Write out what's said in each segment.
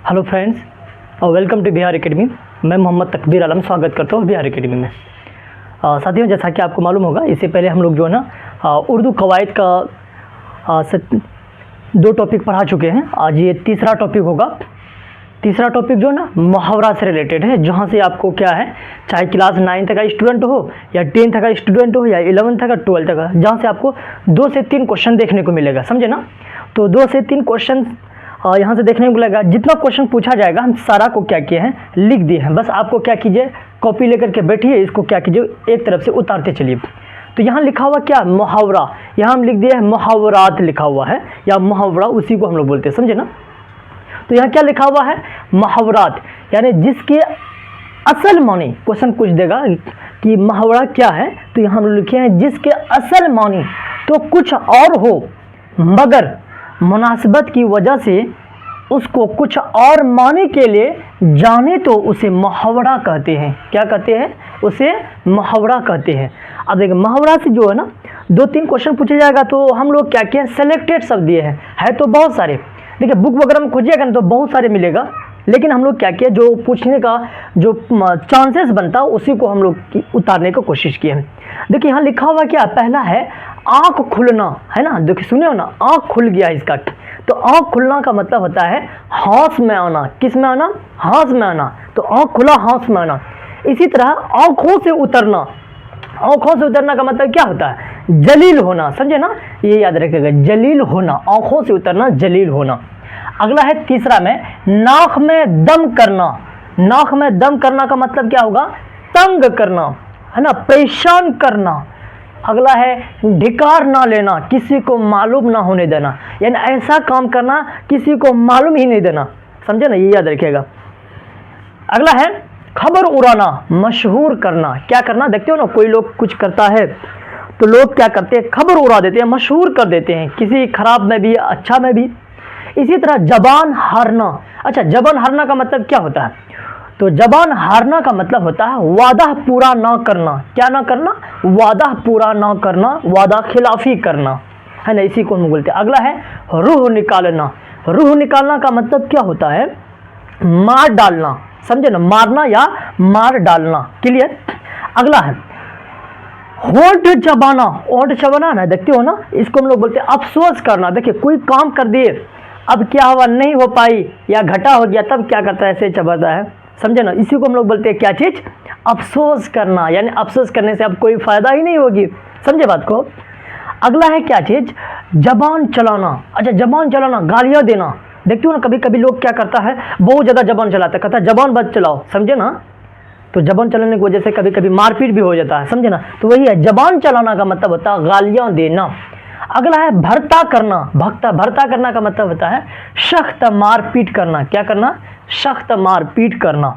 Hello friends और welcome to Bihar academy. मैं मोहम्मद तकबीर आलम स्वागत करता हूँ बिहार एकेडमी में। साथियों, जैसा कि आपको मालूम होगा, इससे पहले हम लोग जो है ना उर्दू कवायद का 2 टॉपिक पढ़ा चुके हैं। आज ये तीसरा टॉपिक होगा। तीसरा टॉपिक जो है ना मुहावरा से रिलेटेड है, जहाँ से आपको क्या है, चाहे क्लास 9th का स्टूडेंट हो या 10th का स्टूडेंट हो या 11th का 12th का, जहाँ से आपको 2 से 3 क्वेश्चन देखने को मिलेगा, समझे ना। तो 2 से 3 क्वेश्चन यहाँ से देखने को मिलेगा। जितना क्वेश्चन पूछा जाएगा हम सारा को क्या किए हैं, लिख दिए हैं। बस आपको क्या कीजिए, कॉपी लेकर के बैठिए, इसको क्या कीजिए, एक तरफ से उतारते चलिए। तो यहाँ लिखा हुआ क्या, मुहावरा। यहाँ हम लिख दिए है मुहावरात लिखा हुआ है, या मुहावरा उसी को हम लोग बोलते हैं, समझे ना। तो यहाँ क्या लिखा हुआ है, मुहावरात, यानी जिसके असल मानी। क्वेश्चन कुछ देगा कि मुहावरा क्या है, तो यहाँ हम लिखे हैं जिसके असल मानी तो कुछ और हो, मगर मुनासिबत की वजह से उसको कुछ और माने के लिए जाने तो उसे मुहावरा कहते हैं। क्या कहते हैं, उसे मुहावरा कहते हैं। अब देखिए, मुहावरा से जो है ना 2-3 क्वेश्चन पूछे जाएगा, तो हम लोग क्या किए, सेलेक्टेड शब्द दिए हैं। है तो बहुत सारे, देखिए बुक वगैरह में खोजिएगा ना तो बहुत सारे मिलेगा, लेकिन हम लोग क्या किए, जो पूछने का जो चांसेस बनता है उसी को हम लोग उतारने की कोशिश किए हैं। देखिए यहाँ लिखा हुआ क्या, पहला है आँख खुलना, है ना। देखिए सुने हो ना, आँख खुल गया इसका। तो आँख खुलना का मतलब होता है होश में आना। किस में आना, होश में आना। तो आँख खुला, होश में आना। इसी तरह आँखों से उतरना। आँखों से उतरना का मतलब क्या होता है, जलील होना, समझे ना, ये याद रखिएगा, जलील होना, आँखों से उतरना, जलील होना। अगला है तीसरा में नाक में दम करना। नाक में दम करना का मतलब क्या होगा, तंग करना, है ना, परेशान करना। अगला है धिकार ना लेना, किसी को मालूम ना होने देना, यानी ऐसा काम करना किसी को मालूम ही नहीं देना, समझे ना, ये याद रखिएगा। अगला है खबर उड़ाना, मशहूर करना। क्या करना, देखते हो ना, कोई लोग कुछ करता है तो लोग क्या करते हैं, खबर उड़ा देते हैं, मशहूर कर देते हैं, किसी खराब में भी अच्छा में भी। इसी तरह जबान हारना। अच्छा, जबान हारना का मतलब क्या होता है, तो जबान हारना का मतलब होता है वादा पूरा ना करना। क्या ना करना, वादा पूरा ना करना, वादा खिलाफी करना, है ना, इसी को हम बोलते हैं। अगला है रूह निकालना। रूह निकालना का मतलब क्या होता है, मार डालना, समझे ना, मारना या मार डालना, क्लियर। अगला है होंठ चबाना। होंठ चबाना ना, देखते हो ना, इसको हम लोग बोलते हैं अफसोस करना। देखिए कोई काम कर दिए, अब क्या हुआ, नहीं हो पाई या घटा हो गया, तब क्या करता है, ऐसे चबाता है, समझे ना, इसी को हम लोग बोलते हैं क्या चीज़, अफसोस करना। यानी अफसोस करने से अब कोई फायदा ही नहीं होगी, समझे बात को। अगला है क्या चीज़, जबान चलाना। अच्छा, जबान चलाना, गालियाँ देना। देखते हो ना, कभी कभी लोग क्या करता है, बहुत ज़्यादा जबान चलाता है, कहता है जबान बच चलाओ, समझे ना। तो जबान चलाने की वजह से कभी कभी मारपीट भी हो जाता है, समझे ना। तो वही है, जबान चलाना का मतलब होता है गालियाँ देना। अगला है भरता करना। भरता करना का मतलब होता है सख्त मारपीट करना। क्या करना, सख्त मारपीट करना।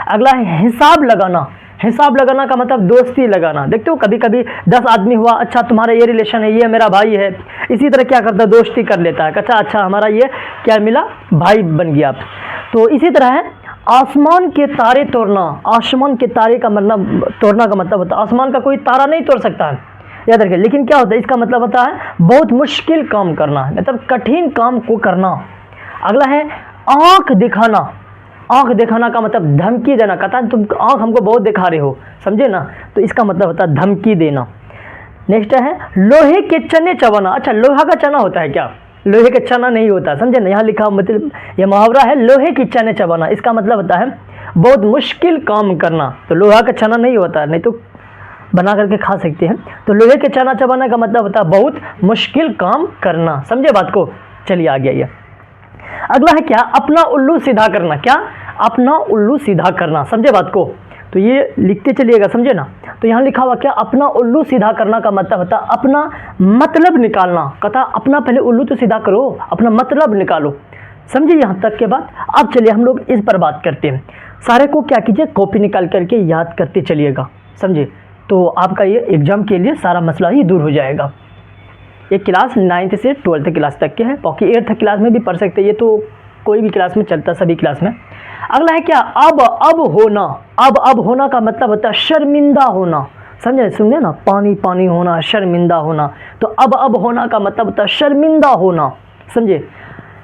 अगला है हिसाब लगाना। हिसाब लगाना का मतलब दोस्ती लगाना। देखते हो कभी कभी 10 आदमी हुआ, अच्छा तुम्हारा ये रिलेशन है, ये मेरा भाई है, इसी तरह क्या करता है, दोस्ती कर लेता है, अच्छा अच्छा हमारा ये क्या मिला, भाई बन गया। तो इसी तरह है आसमान के तारे तोड़ना। आसमान के तारे का मतलब, तोड़ना का मतलब होता है आसमान का कोई तारा नहीं तोड़ सकता है, याद रखिए। लेकिन क्या होता है, इसका मतलब होता है बहुत मुश्किल काम करना, मतलब कठिन काम को करना। अगला है आंख दिखाना। आंख दिखाना का मतलब धमकी देना। कहता है तुम आंख हमको बहुत दिखा रहे हो, समझे ना, तो इसका मतलब होता है धमकी देना। नेक्स्ट है लोहे के चने चबाना। अच्छा, लोहा का चना होता है क्या, लोहे का चना नहीं होता, समझे ना। यहाँ लिखा मतलब यह मुहावरा है लोहे के चने चबाना। इसका मतलब होता है बहुत मुश्किल काम करना। तो लोहा का चना नहीं होता, नहीं तो बना करके खा सकते हैं। तो लोहे के चना चबाने का मतलब होता है बहुत मुश्किल काम करना, समझे बात को। चलिए आगे आइए। अगला है क्या, अपना उल्लू सीधा करना। क्या, अपना उल्लू सीधा करना, समझे बात को। तो ये लिखते चलिएगा, समझे ना। तो यहाँ लिखा हुआ क्या, अपना उल्लू सीधा करना का मतलब होता है अपना मतलब निकालना। कहता अपना पहले उल्लू तो सीधा करो, अपना मतलब निकालो, समझे यहाँ तक के बात। अब चलिए हम लोग इस पर बात करते हैं। सारे को क्या कीजिए, कॉपी निकाल करके याद करते चलिएगा, समझे। तो आपका ये एग्ज़ाम के लिए सारा मसला ही दूर हो जाएगा। ये क्लास 9th से 12th क्लास तक के हैं, बाकी 8th क्लास में भी पढ़ सकते हैं, ये तो कोई भी क्लास में चलता, सभी क्लास में। अगला है क्या, अब होना। अब होना का मतलब होता है शर्मिंदा होना, समझे, सुनिए ना, पानी पानी होना, शर्मिंदा होना। तो अब होना का मतलब होता है शर्मिंदा होना, समझे।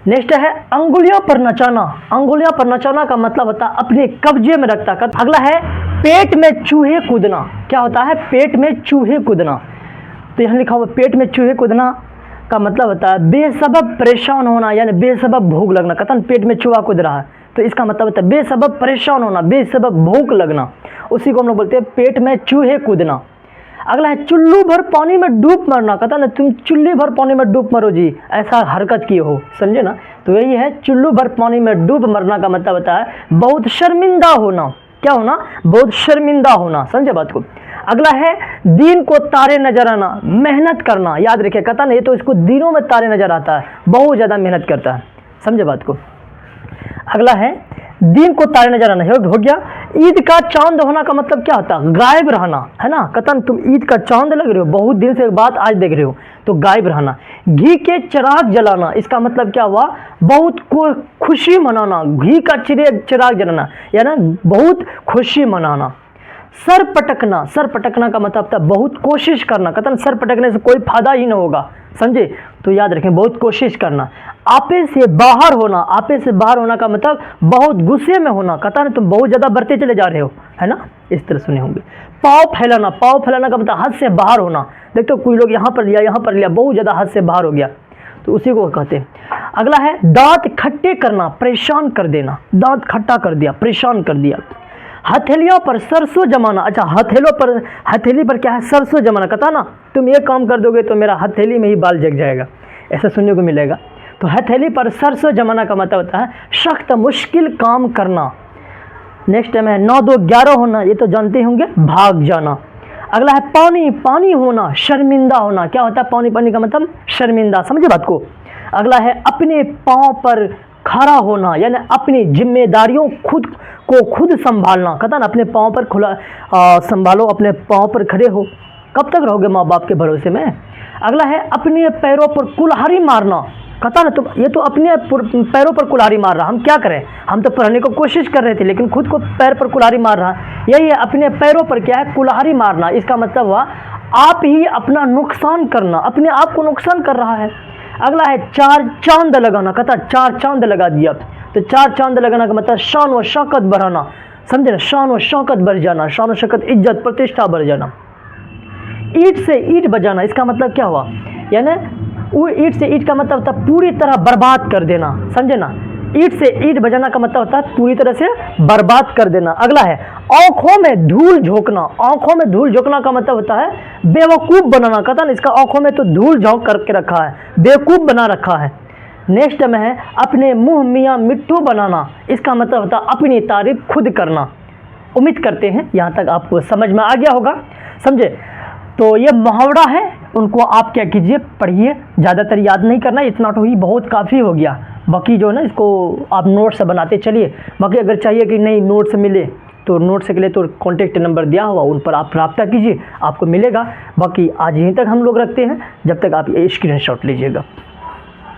नेक्स्ट है अंगुलियों पर नचाना। अंगुलियों पर नचाना का मतलब होता है अपने कब्जे में रखता। अगला है पेट में चूहे कूदना। क्या होता है? पेट में चूहे कूदना। तो यहाँ लिखा हुआ पेट में चूहे कूदना का मतलब होता है बेसबब परेशान होना, यानी बेसबब भूख लगना। कतन पेट में चूहा कूद रहा है तो इसका मतलब होता है बेसबब परेशान होना, बेसबब भूख लगना, उसी को हम लोग बोलते हैं पेट में चूहे कूदना। अगला है चुल्लू भर पानी में डूब मरना। कहता ना तुम चुल्ली भर पानी में डूब मरो जी, ऐसा हरकत किए हो, समझे ना। तो यही है चुल्लू भर पानी में डूब मरना का मतलब होता है बहुत शर्मिंदा होना। क्या होना? बहुत शर्मिंदा होना, समझे बात को। अगला है दिन को तारे नजर आना, मेहनत करना। याद रखिए, कहता नहीं तो इसको दिनों में तारे नजर आता है, बहुत ज़्यादा मेहनत करता है, समझे बात को। अगला है दिन को तारे नजर आना, हो गया। ईद का चांद होना का मतलब क्या होता है? गायब रहना, है ना। कतन तुम ईद का चांद लग रहे हो, बहुत दिन से बात आज देख रहे हो, तो गायब रहना। घी के चिराग जलाना, इसका मतलब क्या हुआ? बहुत खुशी मनाना। घी का चिराग जलाना यानी बहुत खुशी मनाना। सर पटकना, सर पटकना का मतलब था बहुत कोशिश करना। कतन सर पटकने से कोई फायदा ही ना होगा, समझे, तो याद रखें बहुत कोशिश करना। आपे से बाहर होना, आपे से बाहर होना का मतलब बहुत गुस्से में होना। कतन तुम बहुत ज़्यादा बढ़ते चले जा रहे हो, है ना, इस तरह सुने होंगे। पाँव फैलाना, पाँव फैलाना का मतलब हद से बाहर होना। देखो कोई लोग यहाँ पर लिया, यहाँ पर लिया, बहुत ज़्यादा हद से बाहर हो गया, तो उसी को कहते हैं। अगला है दांत खट्टे करना, परेशान कर देना। दांत खट्टा कर दिया, परेशान कर दिया। हथेलियों पर सरसों जमाना। अच्छा, हथेली पर क्या है? सरसों जमाना। कहता ना तुम ये काम कर दोगे तो मेरा हथेली में ही बाल जग जाएगा, ऐसा सुनने को मिलेगा। तो हथेली पर सरसों जमाना का मतलब होता है सख्त मुश्किल काम करना। नेक्स्ट टाइम है 9 2 11 होना, ये तो जानते होंगे, भाग जाना। अगला है पानी पानी होना, शर्मिंदा होना। क्या होता है पानी? पानी का मतलब शर्मिंदा, समझे बात को। अगला है अपने पाँव पर खड़ा होना, यानी अपनी जिम्मेदारियों खुद संभालना। कहता ना अपने पाँव पर खुला संभालो, अपने पाँव पर खड़े हो। कब तक रहोगे माँ बाप के भरोसे में? अगला है अपने पैरों पर कुल्हाड़ी मारना। कहता ना तो ये तो अपने पैरों पर कुल्हाड़ी मार रहा, हम क्या करें, हम तो पढ़ने को कोशिश कर रहे थे लेकिन खुद को पैर पर कुल्हाड़ी मार रहा। यही है अपने पैरों पर क्या है? कुल्हाड़ी मारना। इसका मतलब हुआ आप ही अपना नुकसान करना, अपने आप को नुकसान कर रहा है। अगला है 4 चांद लगाना। कहता 4 चांद लगा दिया, तो 4 चांद लगाना का मतलब शान व शौकत बढ़ाना, समझे ना, शान व शौकत बढ़ जाना, शान व शौकत, इज्जत प्रतिष्ठा बढ़ जाना। ईंट से ईंट बजाना, इसका मतलब क्या हुआ? यानी वो ईंट से ईंट का मतलब होता है पूरी तरह बर्बाद कर देना, समझे ना। ईंट से ईंट बजाना का मतलब होता है पूरी तरह से बर्बाद कर देना। अगला है आंखों में धूल झोंकना। आंखों में धूल झोंकना का मतलब होता है बेवकूफ़ बनाना। कहता ना इसका आंखों में तो धूल झोंक करके रखा है, बेवकूफ़ बना रखा है। नेक्स्ट में है अपने मुंह मियाँ मिट्टू बनाना। इसका मतलब होता है अपनी तारीफ खुद करना। उम्मीद करते हैं यहाँ तक आपको समझ में आ गया होगा, समझे। तो ये मुहावरा है, उनको आप क्या कीजिए, पढ़िए, ज़्यादातर याद नहीं करना, इतना तो ही बहुत काफ़ी हो गया। बाकी जो है ना इसको आप नोट्स बनाते चलिए। बाकी अगर चाहिए कि नहीं नोट्स मिले तो नोट्स के लिए तो कॉन्टेक्ट नंबर दिया हुआ, उन पर आप रब्ता कीजिए, आपको मिलेगा। बाकी आज यहीं तक हम लोग रखते हैं, जब तक आप ये स्क्रीनशॉट लीजिएगा।